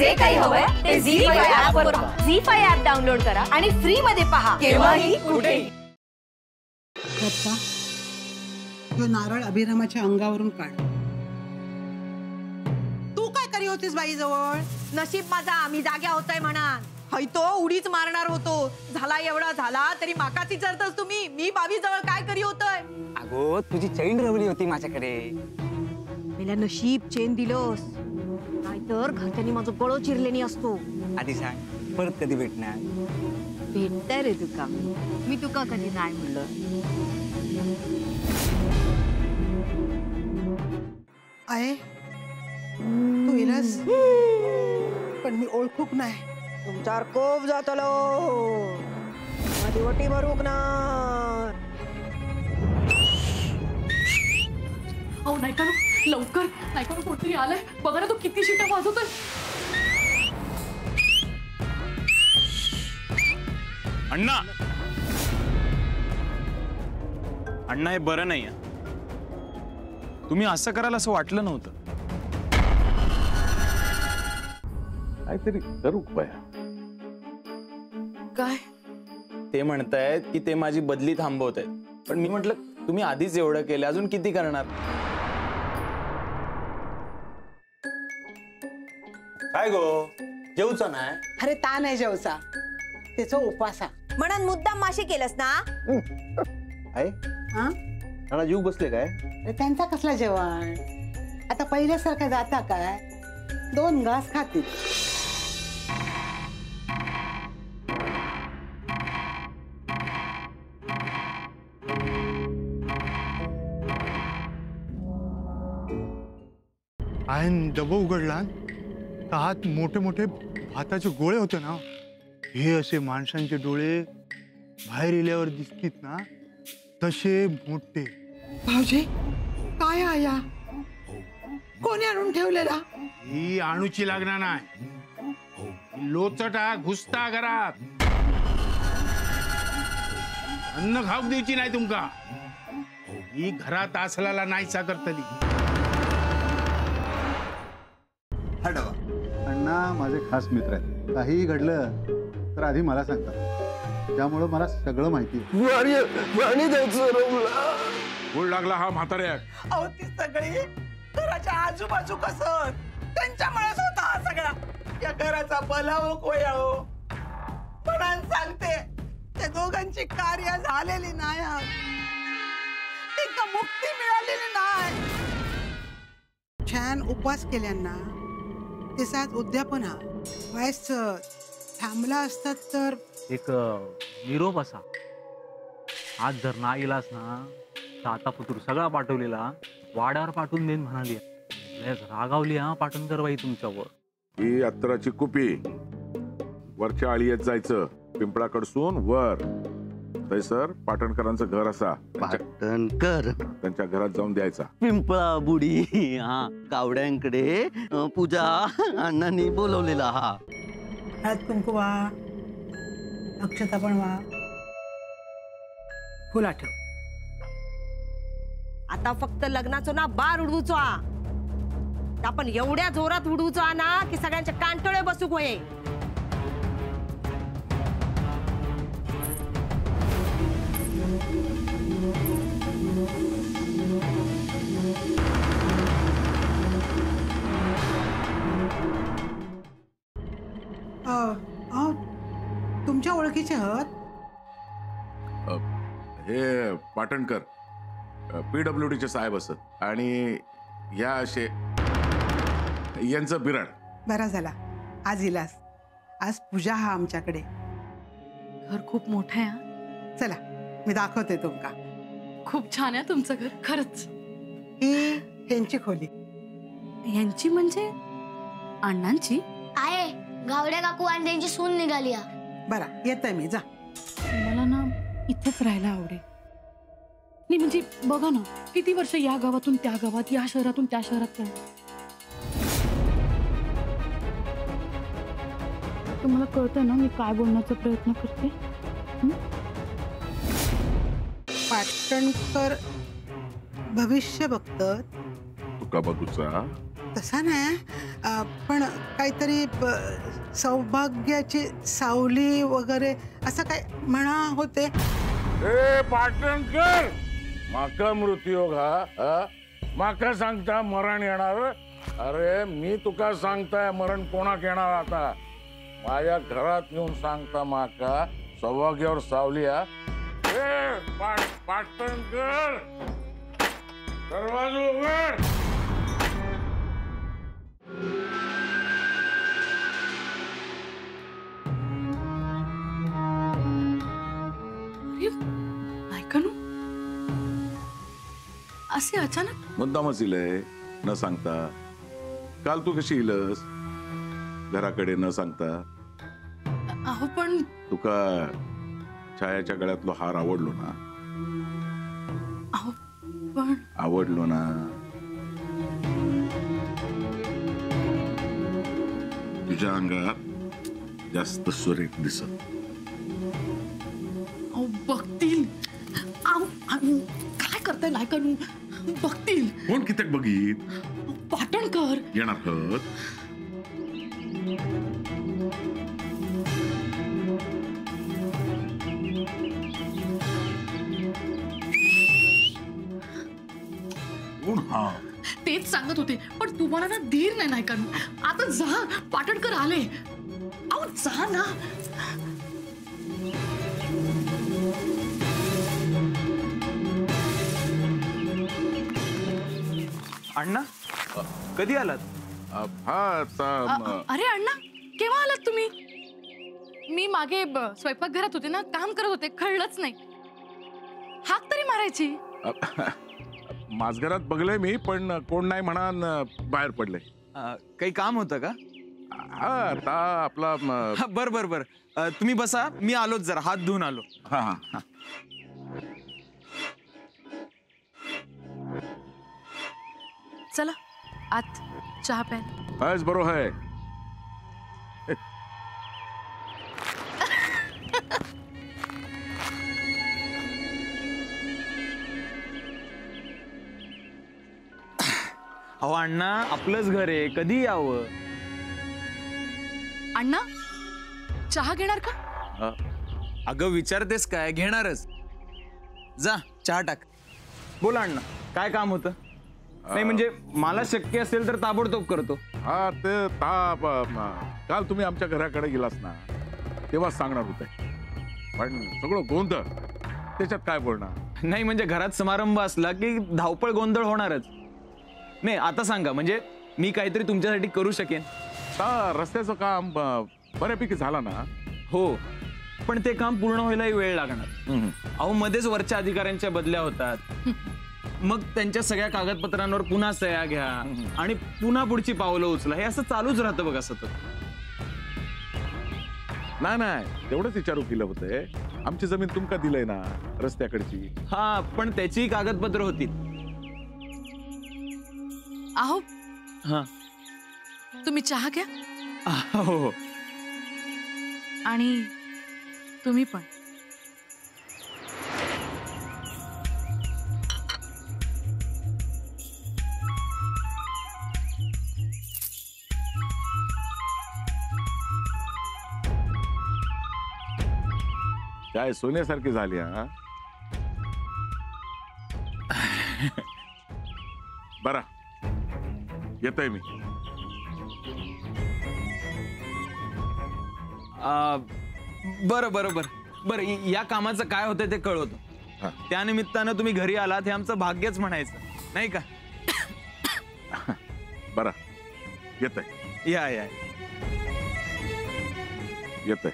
जे काही हवंय ते झी5 ऍप वर पहा. झी5 ऍप डाउनलोड करा आणि फ्री मध्ये पहा केव्हाही कुठेही. तो नारळ अभिरामाच्या अंगावरून काढ. तू काय करी होतीस बाई जवळ? नशीब माझा मी जाग्या होतय म्हणा. हय तो उडीच मारणार होतो. झाला एवढा झाला तरी माकाची चरतस तुम्ही. मी बाबी जवळ काय करी होतय? अगो तुझी चैन रवली होती माझ्याकडे. मेल्या नशीब चेन दिलोस, नाहीतर घरच्यांनी माझं गळो चिरलेनी असतो. आधी सांग परत कधी भेटणार? भेटतय रे तुका मी तुका कधी नाही म्हणलं. आहे तू येलास पण मी ओळखूक नाही. तुमच्यावर कोप जातलो माझी वटी भरूक ना. अहो नाही का लवकर, नाही का कोणतरी आलंय बघा ना. तो किती शिटा वाजवतोय. अण्णा अण्णा हे बरं नाही. तुम्ही असं कराल असं वाटलं नव्हतं. काहीतरी करू उपाय. काय ते म्हणतायत की ते माझी बदली थांबवत आहेत. पण मी म्हटलं तुम्ही आधीच एवढं केलं, अजून किती करणार? काय गो जेवचा नाही? अरे ता नाही जेवचा, त्याचा उपासा. म्हणून मुद्दाम माशी केलंस ना. आहे हा मला जीव बसले काय? अरे त्यांचा कसला जेवण? आता पहिल्यासारखं जाता काय? 2 घास खातील. आयन डबा उघडला तर हात मोठे मोठे भाताचे गोळे होते ना. हे असे माणसांचे डोळे बाहेर येल्यावर दिसतील ना तसे मोठे. भाऊजी काय आया? कोणी आणून ठेवलेला? ही आणूची लागणार नाही. लोचटा घुसता घरात. अन्न खाऊक द्यायची नाही तुमका. ही घरात असलेला नाहीसा करतली. अण्णा माझे खास मित्र आहेत. काहीही घडलं तर आधी मला सांगतात, त्यामुळे मला सगळं माहिती आहे. गुळ लागला हा म्हाताऱ्या. अहो ती सगळी घराच्या आजूबाजू कसं त्यांच्यामुळेच होता हा सगळा. या घराचा भलावो कोया हो म्हणून सांगते, त्या दोघांची कार्य झालेली नाही. त्यांना मुक्ती मिळालेली नाही. छान उपवास केल्यांना त्याचाच उद्यापन हा व्हायचं. थांबला असतात तर एक निरोप असा. आज जर ना इलास ना तर आता पुतूर सगळा पाठवलेला वाड्यावर पाठवून देईन म्हणाली. रागावली हा पाठवून तर बाई तुमच्यावर. ही अत्तराची कुपी. वरच्या आळीत जायचं, पिंपळाकडसून वर. तैसर पाटणकरांचं घर असा. पाटणकर त्यांच्या घरात जाऊन द्यायचा. पिंपळा बुडी. हा कावड्यांकडे पूजा अण्णांनी बोलवलेला. हा हळद कुंकू वा, अक्षता पण वा, फुला ठेव. आता फक्त लग्नाचो ना बार उडवूचो. आपण एवढ्या जोरात उडवूचो ना की सगळ्यांचे कांटोळे बसूक होये. तुमच्या ओळखीचे आहात? हे पाटणकर PWDचे साहेब असत आणि या असे यांचं बिराड. बरा झाला आज इलास. आज पूजा हा आमच्याकडे. घर खूप मोठं आहे. चला मी दाखवते तुमका. खूप छान आहे तुमचं घर खरंच. ही ह्यांची खोली. यांची म्हणजे अण्णांची? आहे गावड्या काकू आणि त्यांची सून निघाली. बरा येतोय मी. जा. मला ना इथेच राहायला आवडेल. नाही म्हणजे बघा ना किती वर्ष या गावातून त्या गावात, या शहरातून त्या शहरात राहिलो. तुम्हाला कळतं ना मी काय बोलण्याचा प्रयत्न करते? पाटणकर भविष्य बघतात. तुका बघूचा तसा नाही पण काहीतरी सौभाग्याची सावली वगैरे असं काय म्हणा होते. ए पाटणकर, माका मृत्यूयोग हा माका सांगता मरण येणार. अरे मी तुका सांगताय मरण कोणाक येणार. आता माझ्या घरात येऊन सांगता माका सौभाग्यावर सावली हा. ए पाटणकर, दरवाजा उघड. असे अचानक मुद्दामच इलय न सांगता. काल तू कशी इलस घराकडे न सांगता. अहो पण तुका छायाच्या गळ्यातलो हार आवडलो ना. अहो पण आवडलो ना. तुझ्या अंगात जास्त सुरेख दिसत. अहो बघतील. अहो काय करताय लायकानू. बघतील. कोण कित्येक बघीत. पाटणकर येणार खत. तेच सांगत होते पण तुम्हाला ना धीर नाही नायकानू. आता जा, पाटणकर आले. अहो जा ना. अण्णा कधी आलात. अरे अण्णा केव्हा आलात तुम्ही. मी मागे स्वयंपाकघरात होते ना, काम करत होते, कळलंच नाही. हाक तरी मारायची. माझघरात बघलंय मी पण कोण नाही म्हणा बाहेर पडले. काही काम होतं का. आता आपला बर बर बर तुम्ही बसा, मी आलोच, जरा हात धुवून आलो. हा हा. चला आत चहा प्यायला. आज बरोबर आहे. अहो अण्णा आपलंच घर आहे, कधी यावं. अण्णा चहा घेणार का. अगं विचारतेस काय, घेणारच. जा चहा टाक. बोला अण्णा काय काम होतं. नाही म्हणजे मला शक्य असेल तर ताबडतोब करतो. हा ते काल तुम्ही आमच्या घराकडे गेलास ना तेव्हाच सांगणार होते पण सगळं गोंधळ त्याच्यात काय बोलणार. नाही म्हणजे घरात समारंभ असला की धावपळ गोंधळ होणारच. नाही आता सांगा, म्हणजे मी काहीतरी तुमच्यासाठी करू शकेन. रस्त्याचं काम बऱ्यापैकी झालं ना. हो पण ते काम पूर्ण व्हायलाही वेळ लागणार. अहो मध्येच वरच्या अधिकाऱ्यांच्या बदल्या होतात, मग त्यांच्या सगळ्या कागदपत्रांवर पुन्हा सह्या घ्या आणि पुन्हा पुढची पावलं उचला, हे असं चालूच राहतं बघा सतत. नाही तेवढंच विचारू केलं होते. आमची जमीन तुमका दिलंय ना रस्त्याकडची. हा पण त्याची कागदपत्र होती. अहो हा तुम्ही चहा घ्या. हो आणि तुम्ही पण. काय सोन्यासारखी झाली हा. बरा येतोय मी. बरं बरं बरं बरं या कामाचं काय होतं ते कळवतो. त्यानिमित्तानं तुम्ही घरी आलात हे आमचं भाग्यच म्हणायचं नाही का. बरा येतोय. या या येतोय.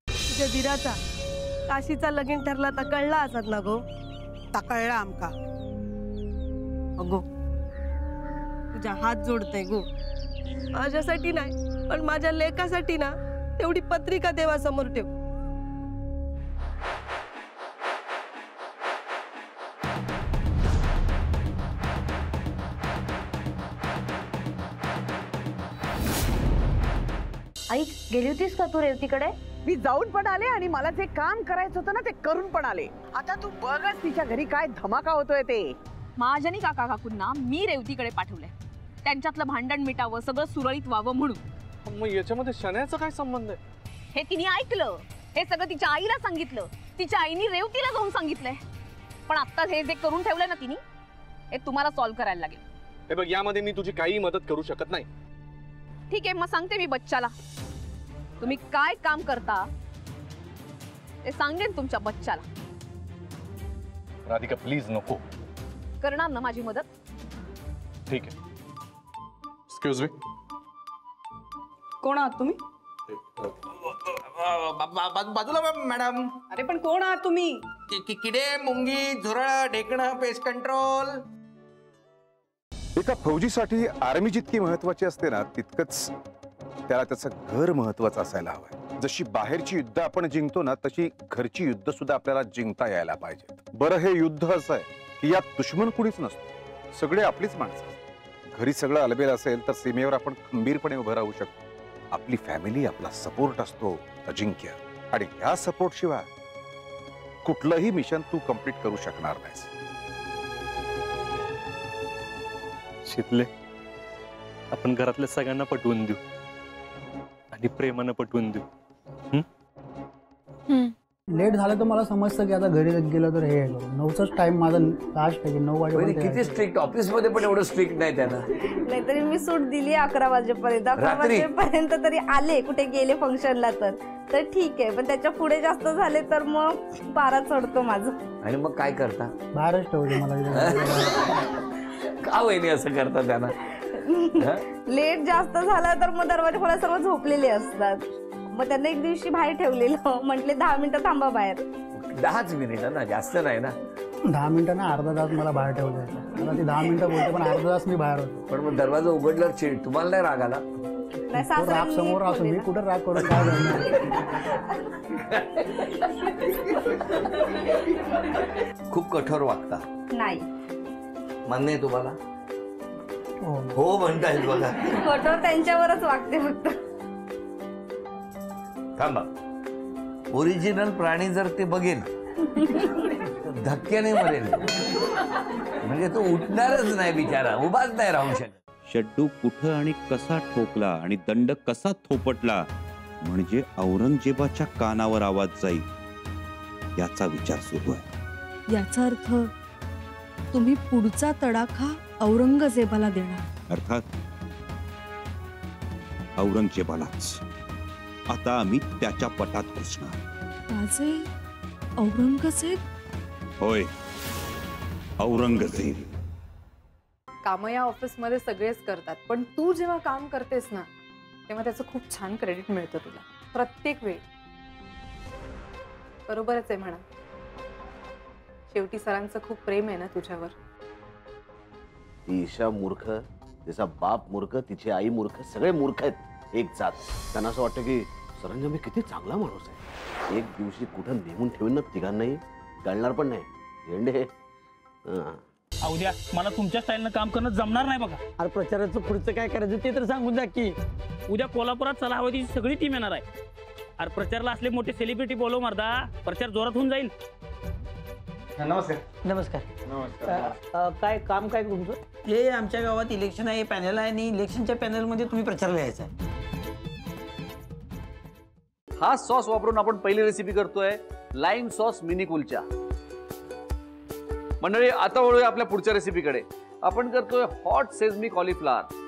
तुझ्या दिराचा काशीचा लगीन ठरला तर कळला असत ना गो. ता कळला आमका. अगो तुझ्या हात जोडते गो. माझ्यासाठी नाही पण माझ्या लेकासाठी ना तेवढी पत्रिका देवासमोर ठेव. आई गेली होतीस का तू रेवतीकडे. मी जाऊन पण आले आणि मला जे काम करायचं होतं ना ते करून पण आले. आता तू बघच तिच्या घरी काय धमाका होतोय ते. महाजनी काका काकूंना मी रेवतीकडे पाठवलंय, त्यांच्यातलं भांडण मिटावं, सगळं सुरळीत व्हावं म्हणून. मग याच्यामध्ये शण्याचा काय संबंध आहे? हे तिने ऐकलं, हे सगळं तिच्या आईला सांगितलं, तिच्या आईने रेवतीला जाऊन सांगितलंय. पण आता हे जे करून ठेवलंय ना तिने, हे तुम्हाला सॉल्व्ह करायला लागेल. हे बघ, यामध्ये मी तुझी काही मदत करू शकत नाही. ठीक आहे, मग सांगते मी बच्चाला. तुम्ही काय काम करता ते सांगेन तुमच्या बच्चाला. राधिका प्लीज नको. करणार ना माझी मदत? ठीक आहे. Excuse me. कोण आहात तुम्ही? बाजूला मॅडम. अरे पण कोण आहात तुम्ही? किडे, मुंगी, झुरळ, ढेकणं, पेस्ट कंट्रोल. एका फौजीसाठी आर्मी जितकी महत्वाची असते ना, तितकंच त्याला त्याचं घर महत्वाचं असायला हवं. जशी बाहेरची युद्ध आपण जिंकतो ना, तशी घरची युद्ध सुद्धा आपल्याला जिंकता यायला पाहिजे. बरं, हे युद्ध असं आहे की यात दुश्मन कुणीच नसतो, सगळे आपलीच माणसं. घरी सगळं अलबेल असेल तर सीमेवर आपण खंबीरपणे उभं राहू शकतो. आपली फॅमिली, आपला सपोर्ट असतो अजिंक्य, आणि या सपोर्ट शिवाय कुठलंही मिशन तू कंप्लीट करू शकणार नाहीस. शितले, आपण घरातल्या सगळ्यांना पटवून देऊ आणि प्रेमानं पटवून देऊ. लेट झालं तर मला समजतं की आता घरी गेलं तर हे करू. 9चाच टाइम माझा लास्ट आहे, 9 वाजेपर्यंत. किती स्ट्रिक्ट, ऑफिस मध्ये पण एवढं स्ट्रिक्ट नाही त्यांना. नाहीतरी मी सूट दिली 11 वाजेपर्यंत. 11 वाजेपर्यंत तरी आले, कुठे गेले फंक्शनला तर ठीक आहे. पण त्याच्या पुढे जास्त झाले तर मग 12 चढतो माझं. आणि मग काय करता? बाहेरच ठेवते मला. का वहिनी असं करता त्यांना? लेट जास्त झाला तर मग दरवाजा खोला सर्व झोपलेले असतात. मग त्यांना एक दिवशी बाहेर ठेवलेलं, म्हटले 10 मिनिटं थांबा बाहेर. 10च मिनिटं ना, जास्त नाही ना. 10 मिनिटं ना, अर्धा तास मला बाहेर ठेवलं. मला ती 10 मिनिटं बोलते पण अर्धा तास मी बाहेर होतो. पण मग दरवाजा उघडल्यावर चिड, तुम्हाला नाही राग आला? राग समोर असो, मी कुठं राग करून काय करणार? खूप कठोर वागता. नाही मान्य आहे तुम्हाला? हो म्हणता येईल बघा. कठोर त्यांच्यावरच वागते फक्त. थांबा, ओरिजिनल प्राणी जर ते बघेल तर धक्क्याने मरेल. म्हणजे तो उठणारच नाही बिचारा, उभाच नाही राहू शकत. शड्डू कुठं आणि कसा ठोकला आणि दंड कसा थोपटला म्हणजे औरंगजेबाच्या कानावर आवाज जाईल, याचा विचार सुरू आहे. याचा अर्थ तुम्ही पुढचा तडाखा औरंगजेबाला देणार? अर्थात औरंगजेबालाच. आता आम्ही त्याच्या पटात घुसणार. राजे औरंगजेब? होय, औरंगजेब. काम या ऑफिसमध्ये सगळेच करतात, पण तू जेव्हा काम करतेस ना, तेव्हा त्याचं खूप छान क्रेडिट मिळतं तुला प्रत्येक वेळी. बरोबरच आहे म्हणा. शेवटी सरांचं खूप प्रेम आहे ना तुझ्यावर. ती ईशा मूर्ख, तिचा बाप मूर्ख, तिची आई मूर्ख, सगळे मूर्ख आहेत एक जात. त्यांना असं वाटतं की सरंजामी किती चांगला माणूस आहे. एक दिवशी कुठं नेमून ठेवून ना तिघांनाही कळणार पण नाही. झेंडे उद्या मला तुमच्या स्टाईलनं काम करणं जमणार नाही बघा. अरे प्रचाराचं पुढचं काय करायचं ते तर सांगून जा की. उद्या कोल्हापुरात चला हवी ती सगळी टीम येणार आहे. अरे प्रचारला असले मोठे सेलिब्रिटी बोलव मर्दा, प्रचार जोरात होऊन जाईल. नमस्कार. नमस्कार. नमस्कार. काय काम काय तुमचं? हे आमच्या गावात इलेक्शन आहे, पॅनल आहे आणि इलेक्शनच्या पॅनलमध्ये तुम्ही प्रचारला यायचा आहे. हा सॉस वापरून आपण पहिली रेसिपी करतोय, लाईम सॉस मिनी कुलचा. मंडळी, आता वळूया आपल्या पुढच्या रेसिपीकडे. आपण करतोय हॉट सेजमी कॉलीफ्लावर.